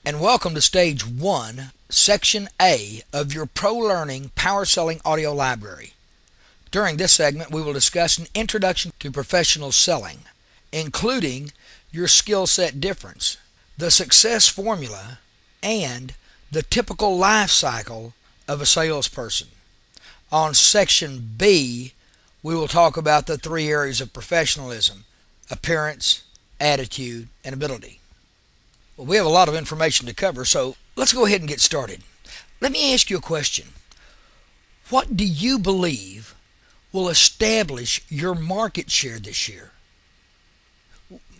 and welcome to Stage 1, Section A of your Pro Learning Power Selling Audio Library. During this segment, we will discuss an introduction to professional selling, including your skill set difference, the success formula, and the typical life cycle of a salesperson. On Section B, we will talk about the three areas of professionalism: appearance, attitude, and ability. Well, we have a lot of information to cover, so let's go ahead and get started. Let me ask you a question. What do you believe will establish your market share this year?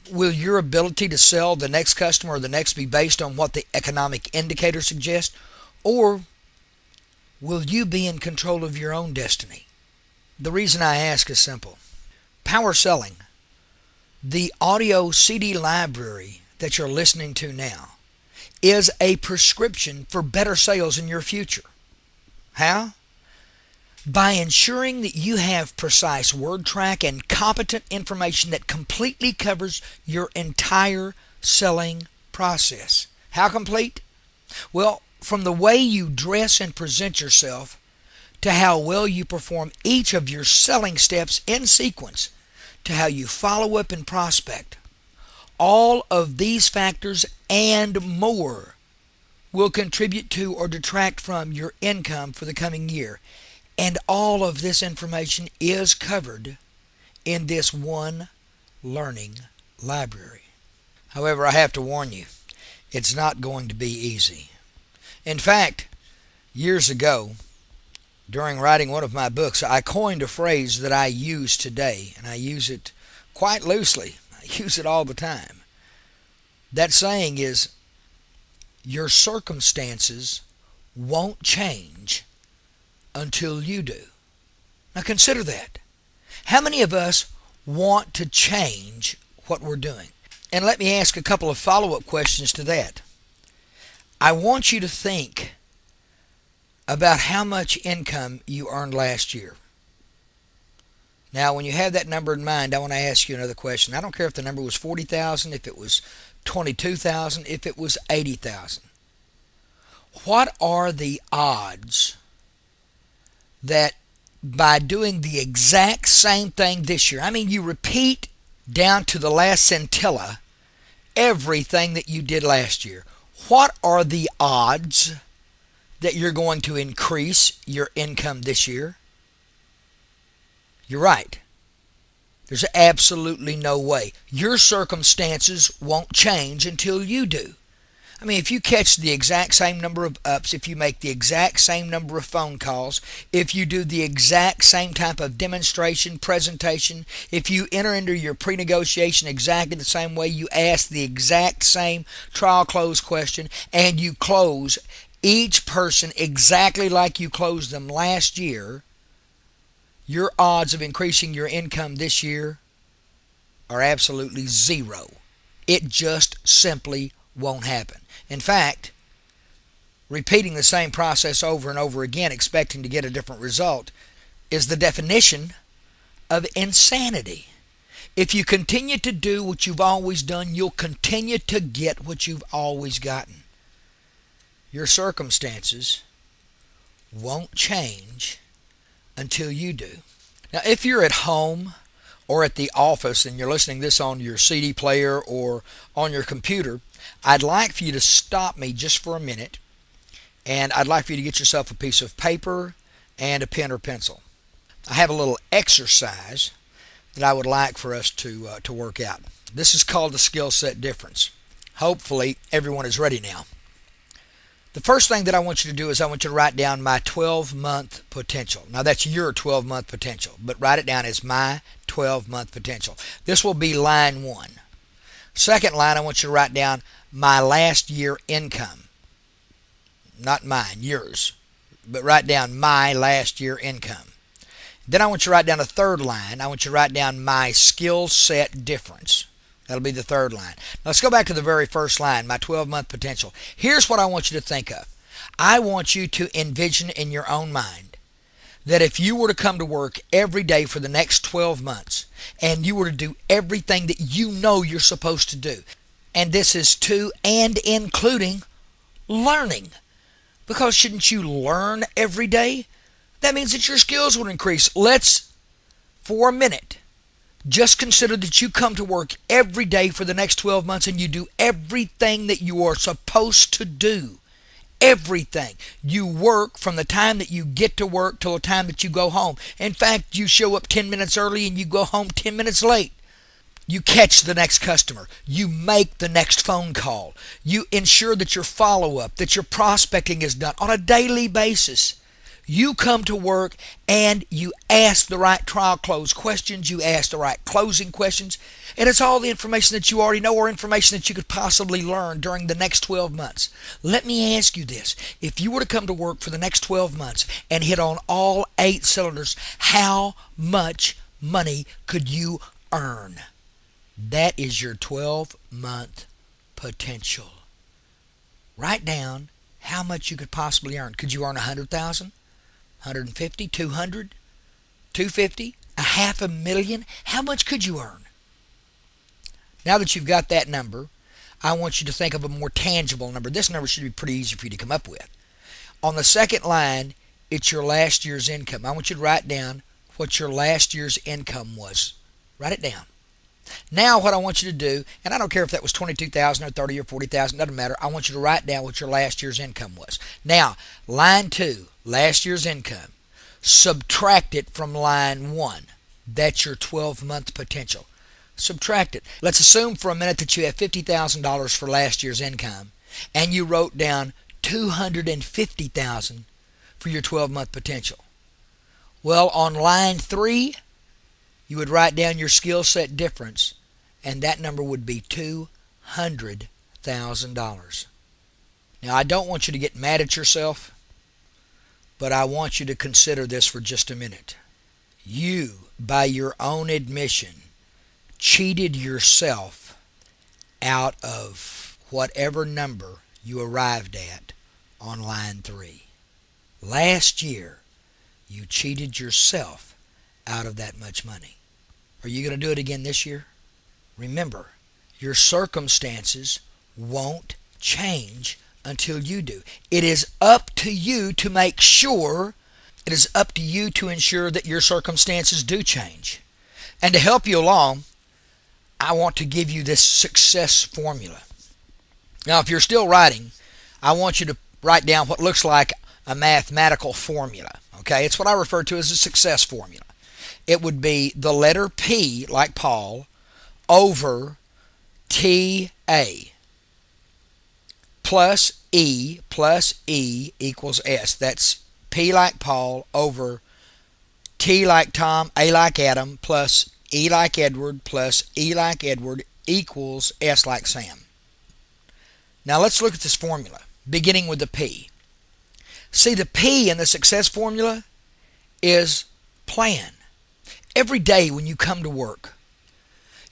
Will your ability to sell the next customer or the next be based on what the economic indicators suggest? Or will you be in control of your own destiny? The reason I ask is simple. Power selling, the audio CD library that you're listening to now, is a prescription for better sales in your future. How? By ensuring that you have precise word track and competent information that completely covers your entire selling process. How complete? Well, from the way you dress and present yourself to how well you perform each of your selling steps in sequence to how you follow up and prospect. All of these factors and more will contribute to or detract from your income for the coming year. And all of this information is covered in this one learning library. However, I have to warn you, it's not going to be easy. In fact, years ago, during writing one of my books, I coined a phrase that I use today, and I use it quite loosely. I use it all the time. That saying is, your circumstances won't change until you do. Now consider that. How many of us want to change what we're doing? And let me ask a couple of follow-up questions to that. I want you to think about how much income you earned last year. Now, when you have that number in mind, I want to ask you another question. I don't care if the number was 40,000, if it was 22,000, if it was 80,000. What are the odds that by doing the exact same thing this year, I mean you repeat down to the last scintilla everything that you did last year, what are the odds that you're going to increase your income this year? You're right. There's absolutely no way. Your circumstances won't change until you do. I mean, if you catch the exact same number of ups, if you make the exact same number of phone calls, if you do the exact same type of demonstration, presentation, if you enter into your pre-negotiation exactly the same way, you ask the exact same trial close question, and you close each person exactly like you closed them last year, your odds of increasing your income this year are absolutely zero. It just simply won't happen. In fact, repeating the same process over and over again, expecting to get a different result, is the definition of insanity. If you continue to do what you've always done, you'll continue to get what you've always gotten. Your circumstances won't change until you do. Now, if you're at home or at the office and you're listening to this on your CD player or on your computer, I'd like for you to stop me just for a minute, and I'd like for you to get yourself a piece of paper and a pen or pencil. I have a little exercise that I would like for us to work out. This is called the skill set difference. Hopefully, everyone is ready now. The first thing that I want you to do is I want you to write down my 12-month potential. Now, that's your 12-month potential, but write it down as my 12-month potential. This will be line 1. Second line, I want you to write down my last year income. Not mine, yours. But write down my last year income. Then I want you to write down a third line. I want you to write down my skill set difference. That'll be the third line. Now let's go back to the very first line, my 12-month potential. Here's what I want you to think of. I want you to envision in your own mind that if you were to come to work every day for the next 12 months and you were to do everything that you know you're supposed to do, and this is to and including learning. Because shouldn't you learn every day? That means that your skills will increase. Let's, for a minute, just consider that you come to work every day for the next 12 months and you do everything that you are supposed to do. Everything. You work from the time that you get to work till the time that you go home. In fact, you show up 10 minutes early and you go home 10 minutes late. You catch the next customer. You make the next phone call. You ensure that your follow-up, that your prospecting is done on a daily basis. You come to work and you ask the right trial close questions. You ask the right closing questions. And it's all the information that you already know or information that you could possibly learn during the next 12 months. Let me ask you this. If you were to come to work for the next 12 months and hit on all 8 cylinders, how much money could you earn? That is your 12-month potential. Write down how much you could possibly earn. Could you earn 100,000, 150, 200, 250, $500,000? How much could you earn? Now that you've got that number, I want you to think of a more tangible number. This number should be pretty easy for you to come up with. On the second line, it's your last year's income. I want you to write down what your last year's income was. Write it down. Now what I want you to do, and I don't care if that was 22,000 or 30 or 40,000, doesn't matter. I want you to write down what your last year's income was. Now, line 2, last year's income. Subtract it from line 1. That's your 12-month potential. Subtract it. Let's assume for a minute that you have $50,000 for last year's income, and you wrote down $250,000 for your 12-month potential. Well, on line 3, you would write down your skill set difference, and that number would be $200,000. Now, I don't want you to get mad at yourself, but I want you to consider this for just a minute. You, by your own admission, cheated yourself out of whatever number you arrived at on line 3. Last year, you cheated yourself out of that much money. Are you going to do it again this year? Remember, your circumstances won't change until you do. It is up to you to make sure, it is up to you to ensure that your circumstances do change. And to help you along, I want to give you this success formula. Now, if you're still writing, I want you to write down what looks like a mathematical formula. Okay, it's what I refer to as a success formula. It would be the letter P, like Paul, over TA plus E equals S. That's P like Paul over T like Tom, A like Adam, plus E like Edward, plus E like Edward equals S like Sam. Now let's look at this formula, beginning with the P. See, the P in the success formula is plan. Every day when you come to work,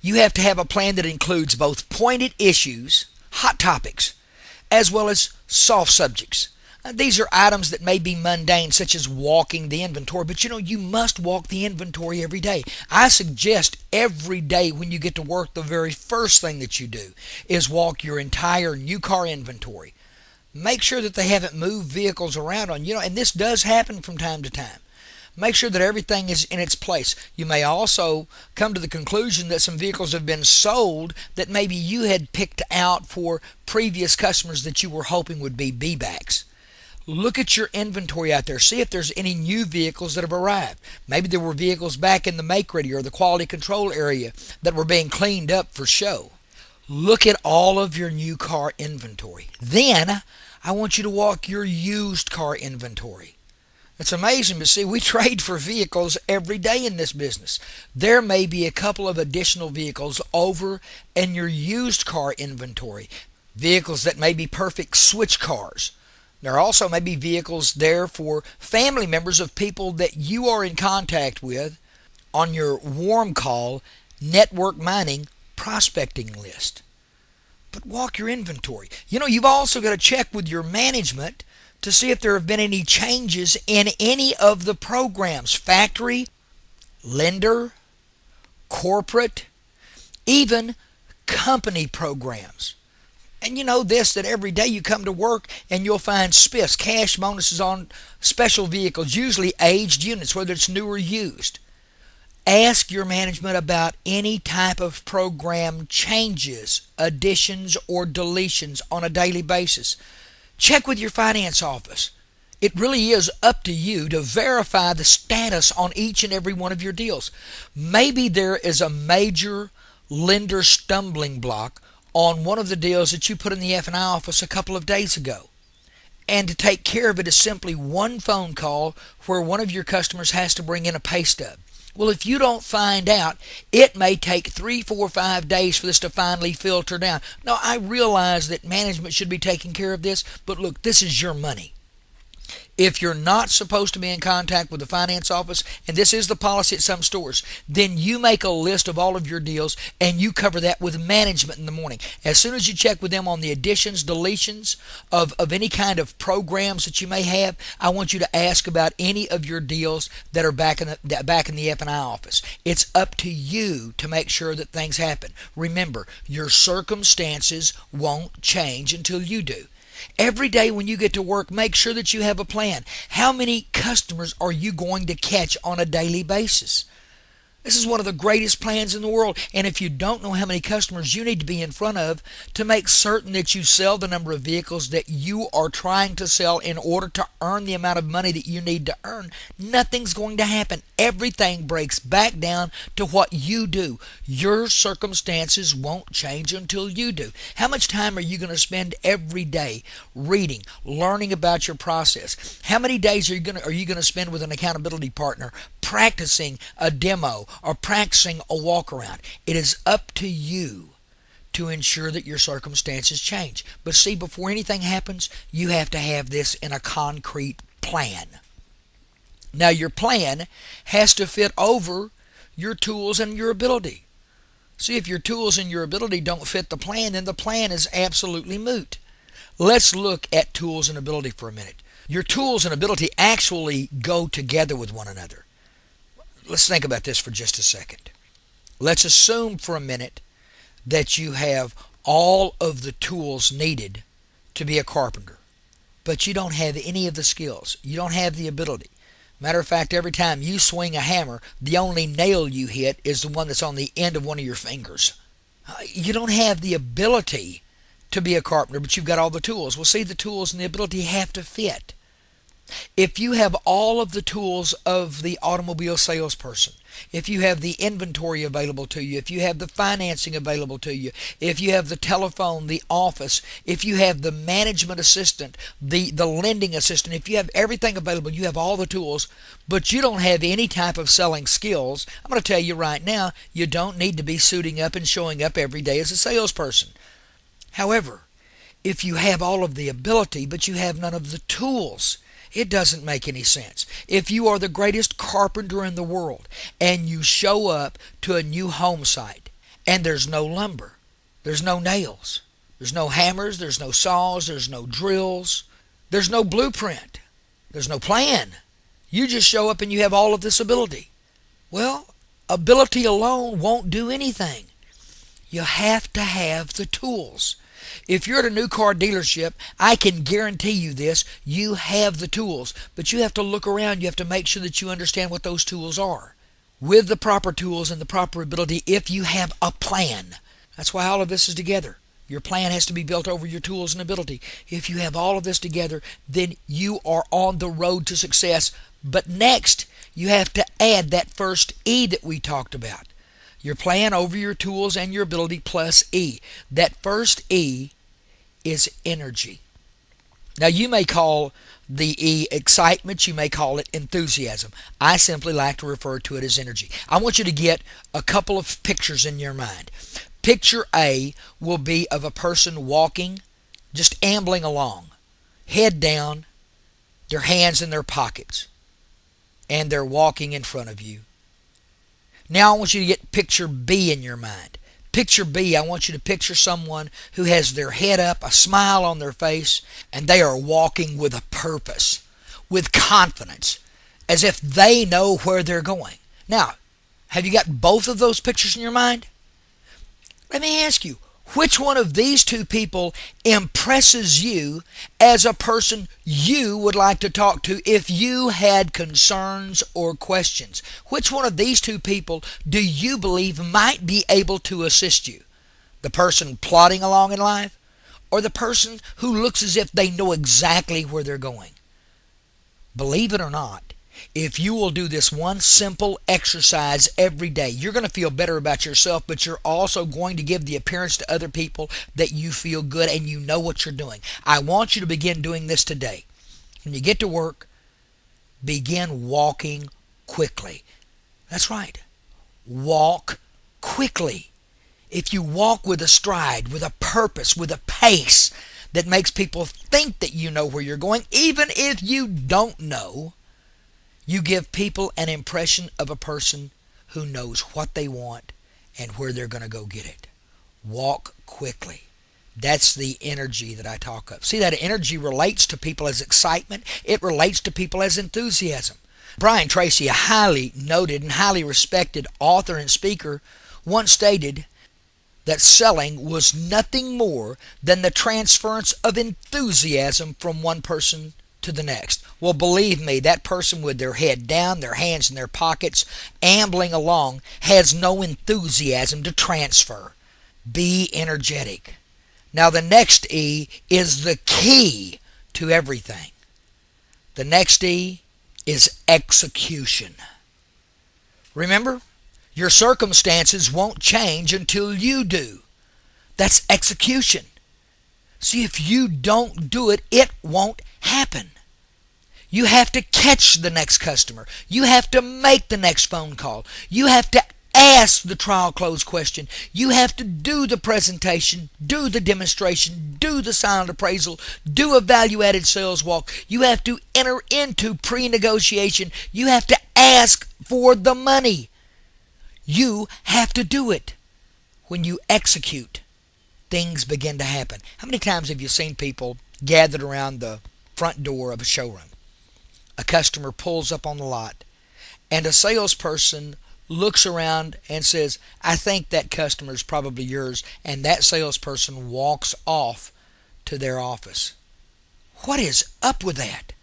you have to have a plan that includes both pointed issues, hot topics, as well as soft subjects. These are items that may be mundane, such as walking the inventory, but you must walk the inventory every day. I suggest every day when you get to work, the very first thing that you do is walk your entire new car inventory. Make sure that they haven't moved vehicles around on you, and this does happen from time to time. Make sure that everything is in its place. You may also come to the conclusion that some vehicles have been sold that maybe you had picked out for previous customers that you were hoping would be B-backs. Look at your inventory out there. See if there's any new vehicles that have arrived. Maybe there were vehicles back in the make-ready or the quality control area that were being cleaned up for show. Look at all of your new car inventory. Then I want you to walk your used car inventory. It's amazing, but see, we trade for vehicles every day in this business. There may be a couple of additional vehicles over in your used car inventory. Vehicles that may be perfect switch cars. There also may be vehicles there for family members of people that you are in contact with on your warm call network mining prospecting list. But walk your inventory. You've also got to check with your management to see if there have been any changes in any of the programs, factory, lender, corporate, even company programs. And you know this, that every day you come to work and you'll find spiffs, cash bonuses on special vehicles, usually aged units, whether it's new or used. Ask your management about any type of program changes, additions, or deletions on a daily basis. Check with your finance office. It really is up to you to verify the status on each and every one of your deals. Maybe there is a major lender stumbling block on one of the deals that you put in the F&I office a couple of days ago. And to take care of it is simply one phone call where one of your customers has to bring in a pay stub. Well, if you don't find out, it may take 3, 4, 5 days for this to finally filter down. Now, I realize that management should be taking care of this, but look, this is your money. If you're not supposed to be in contact with the finance office, and this is the policy at some stores, then you make a list of all of your deals and you cover that with management in the morning. As soon as you check with them on the additions, deletions of any kind of programs that you may have, I want you to ask about any of your deals that are back in the F&I office. It's up to you to make sure that things happen. Remember, your circumstances won't change until you do. Every day when you get to work, make sure that you have a plan. How many customers are you going to catch on a daily basis? This is one of the greatest plans in the world. And if you don't know how many customers you need to be in front of to make certain that you sell the number of vehicles that you are trying to sell in order to earn the amount of money that you need to earn, nothing's going to happen. Everything breaks back down to what you do. Your circumstances won't change until you do. How much time are you going to spend every day reading, learning about your process? How many days are you going to spend with an accountability partner practicing a demo or practicing a walk around? It is up to you to ensure that your circumstances change. But see, before anything happens, you have to have this in a concrete plan. Now, your plan has to fit over your tools and your ability. See, if your tools and your ability don't fit the plan, then the plan is absolutely moot. Let's look at tools and ability for a minute. Your tools and ability actually go together with one another. Let's think about this for just a second. Let's assume for a minute that you have all of the tools needed to be a carpenter, but you don't have any of the skills. You don't have the ability. Matter of fact, every time you swing a hammer, the only nail you hit is the one that's on the end of one of your fingers. You don't have the ability to be a carpenter, but you've got all the tools. Well, see, the tools and the ability have to fit. If you have all of the tools of the automobile salesperson, if you have the inventory available to you, if you have the financing available to you, if you have the telephone, the office, if you have the management assistant, the lending assistant, if you have everything available, you have all the tools, but you don't have any type of selling skills, I'm going to tell you right now, you don't need to be suiting up and showing up every day as a salesperson. However, if you have all of the ability, but you have none of the tools, it doesn't make any sense. If you are the greatest carpenter in the world and you show up to a new home site and there's no lumber, there's no nails, there's no hammers, there's no saws, there's no drills, there's no blueprint, there's no plan. You just show up and you have all of this ability. Well, ability alone won't do anything. You have to have the tools. If you're at a new car dealership, I can guarantee you this, you have the tools, but you have to look around. You have to make sure that you understand what those tools are. With the proper tools and the proper ability, if you have a plan, that's why all of this is together. Your plan has to be built over your tools and ability. If you have all of this together, then you are on the road to success. But next, you have to add that first E that we talked about. Your plan over your tools and your ability plus E. That first E is energy. Now, you may call the E excitement, you may call it enthusiasm. I simply like to refer to it as energy. I want you to get a couple of pictures in your mind. Picture A will be of a person walking, just ambling along, head down, their hands in their pockets, and they're walking in front of you. Now I want you to get picture B in your mind. Picture B, I want you to picture someone who has their head up, a smile on their face, and they are walking with a purpose, with confidence, as if they know where they're going. Now, have you got both of those pictures in your mind? Let me ask you, Which one of these two people impresses you as a person you would like to talk to if you had concerns or questions? Which one of these two people do you believe might be able to assist you? The person plodding along in life, or the person who looks as if they know exactly where they're going? Believe it or not, if you will do this one simple exercise every day, you're going to feel better about yourself, but you're also going to give the appearance to other people that you feel good and you know what you're doing. I want you to begin doing this today. When you get to work, begin walking quickly. That's right. Walk quickly. If you walk with a stride, with a purpose, with a pace that makes people think that you know where you're going, even if you don't know, you give people an impression of a person who knows what they want and where they're going to go get it. Walk quickly. That's the energy that I talk of. See, that energy relates to people as excitement. It relates to people as enthusiasm. Brian Tracy, a highly noted and highly respected author and speaker, once stated that selling was nothing more than the transference of enthusiasm from one person to the next. Well, believe me, that person with their head down, their hands in their pockets, ambling along, has no enthusiasm to transfer. Be energetic. Now, the next E is the key to everything. The next E is execution. Remember, your circumstances won't change until you do. That's execution. See, if you don't do it, it won't happen. You have to catch the next customer. You have to make the next phone call. You have to ask the trial close question. You have to do the presentation, do the demonstration, do the silent appraisal, do a value-added sales walk. You have to enter into pre-negotiation. You have to ask for the money. You have to do it. When you execute, things begin to happen. How many times have you seen people gathered around the front door of a showroom? A customer pulls up on the lot, and a salesperson looks around and says, I think that customer is probably yours, and that salesperson walks off to their office. What is up with that?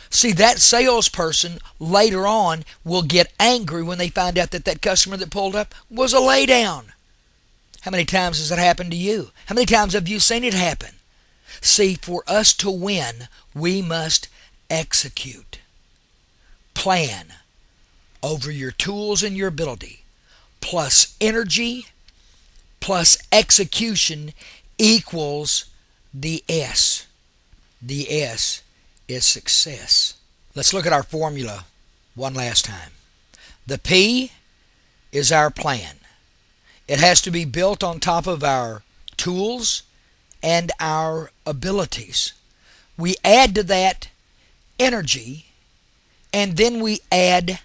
See, that salesperson later on will get angry when they find out that that customer that pulled up was a laydown. How many times has that happened to you? How many times have you seen it happen? See, for us to win, we must execute. Plan over your tools and your ability, plus energy, plus execution equals the S. The S is success. Let's look at our formula one last time. The P is our plan. It has to be built on top of our tools and our abilities. We add to that energy, and then we add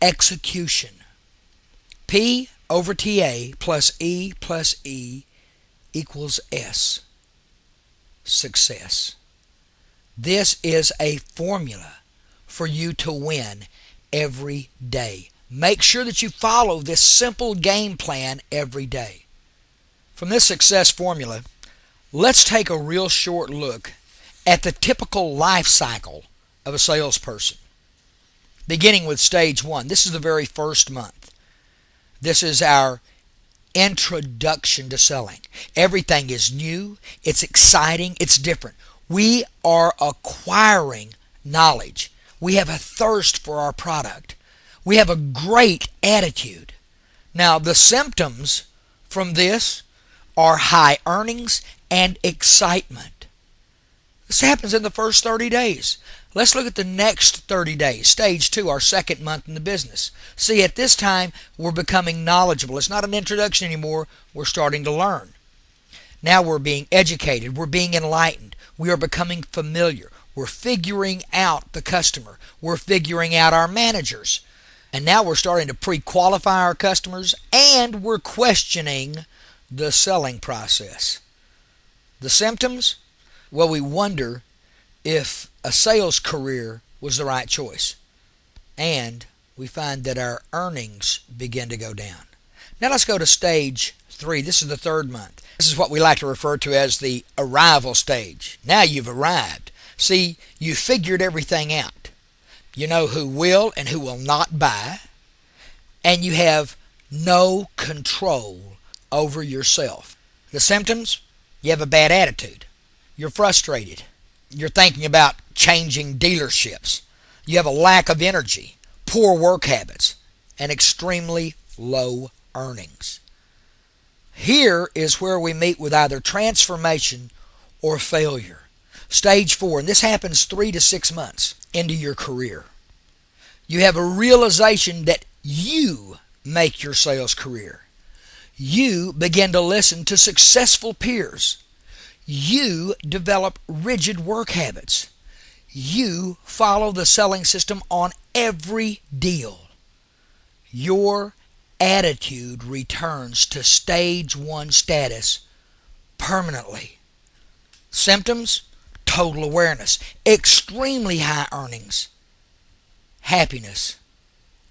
execution. P over TA plus E equals S. Success. This is a formula for you to win every day. Make sure that you follow this simple game plan every day. From this success formula, let's take a real short look at the typical life cycle of a salesperson. Beginning with stage 1. This is the very first month. This is our introduction to selling. Everything is new, it's exciting, it's different. We are acquiring knowledge. We have a thirst for our product. We have a great attitude. Now, the symptoms from this are high earnings and excitement. This happens in the first 30 days. Let's look at the next 30 days, stage 2, our second month in the business. See, at this time, we're becoming knowledgeable. It's not an introduction anymore. We're starting to learn. Now we're being educated. We're being enlightened. We are becoming familiar. We're figuring out the customer. We're figuring out our managers. And now we're starting to pre-qualify our customers, and we're questioning the selling process. The symptoms? Well, we wonder if a sales career was the right choice. And we find that our earnings begin to go down. Now let's go to stage 3. This is the third month. This is what we like to refer to as the arrival stage. Now you've arrived. See, you figured everything out. You know who will and who will not buy, and you have no control over yourself. The symptoms? You have a bad attitude. You're frustrated. You're thinking about changing dealerships. You have a lack of energy, poor work habits, and extremely low earnings. Here is where we meet with either transformation or failure. Stage 4, and this happens 3 to 6 months into your career. You have a realization that you make your sales career. You begin to listen to successful peers. You develop rigid work habits. You follow the selling system on every deal. Your attitude returns to stage 1 status permanently. Symptoms? Total awareness, extremely high earnings, happiness,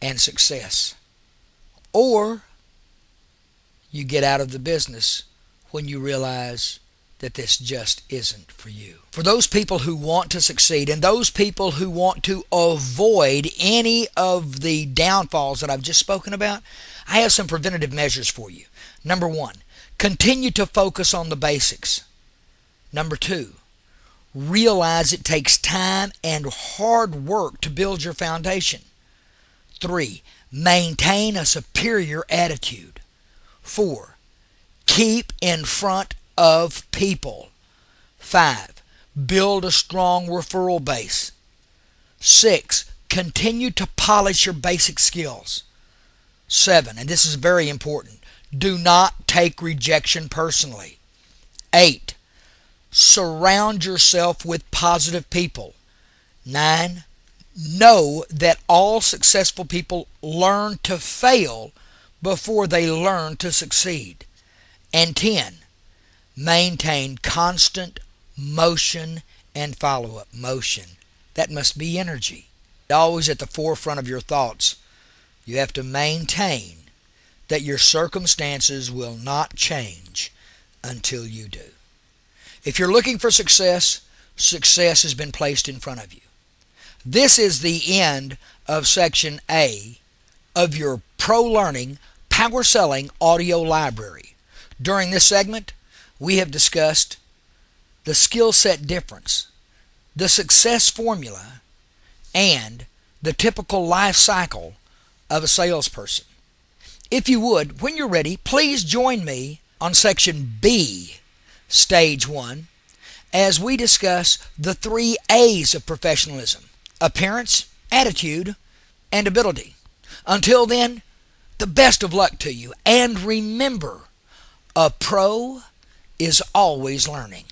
and success. Or you get out of the business when you realize that this just isn't for you. For those people who want to succeed and those people who want to avoid any of the downfalls that I've just spoken about, I have some preventative measures for you. Number 1, continue to focus on the basics. Number 2, realize it takes time and hard work to build your foundation. 3, maintain a superior attitude. 4, keep in front of people. 5, build a strong referral base. 6, continue to polish your basic skills. 7, and this is very important, do not take rejection personally. 8, surround yourself with positive people. 9, know that all successful people learn to fail before they learn to succeed. And 10, maintain constant motion and follow-up. Motion. That must be energy. Always at the forefront of your thoughts. You have to maintain that your circumstances will not change until you do. If you're looking for success, success has been placed in front of you. This is the end of Section A of your Pro Learning Power Selling Audio Library. During this segment, we have discussed the skill set difference, the success formula, and the typical life cycle of a salesperson. If you would, when you're ready, please join me on Section B, Stage 1, as we discuss the 3 A's of professionalism: appearance, attitude, and ability. Until then, the best of luck to you, and remember, a pro is always learning.